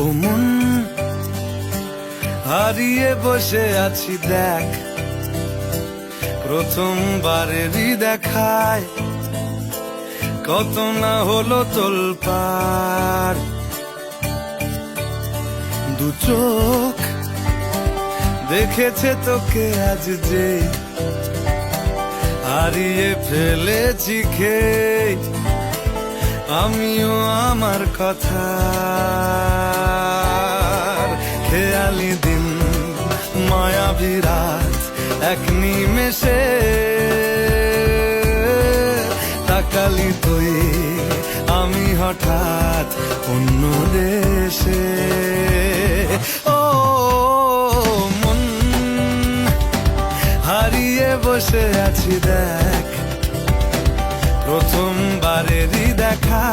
ও মন, হারিয়ে বসে আছি দেখ, প্রথমবারেরই দেখায় কত না হলো তোলপাড়। দু চোখ দেখেছে তোকে আজ যে, হারিয়ে ফেলেছি খেয়ে আমিও আমার কথা। খেয়ালি দিন, মায়াবী রাত, এক নিমেষে তাকালি তুই আমি হঠাৎ অন্য দেশে। ও মন, হারিয়ে বসে আছি দেখ, প্রথমবারেরই দেখা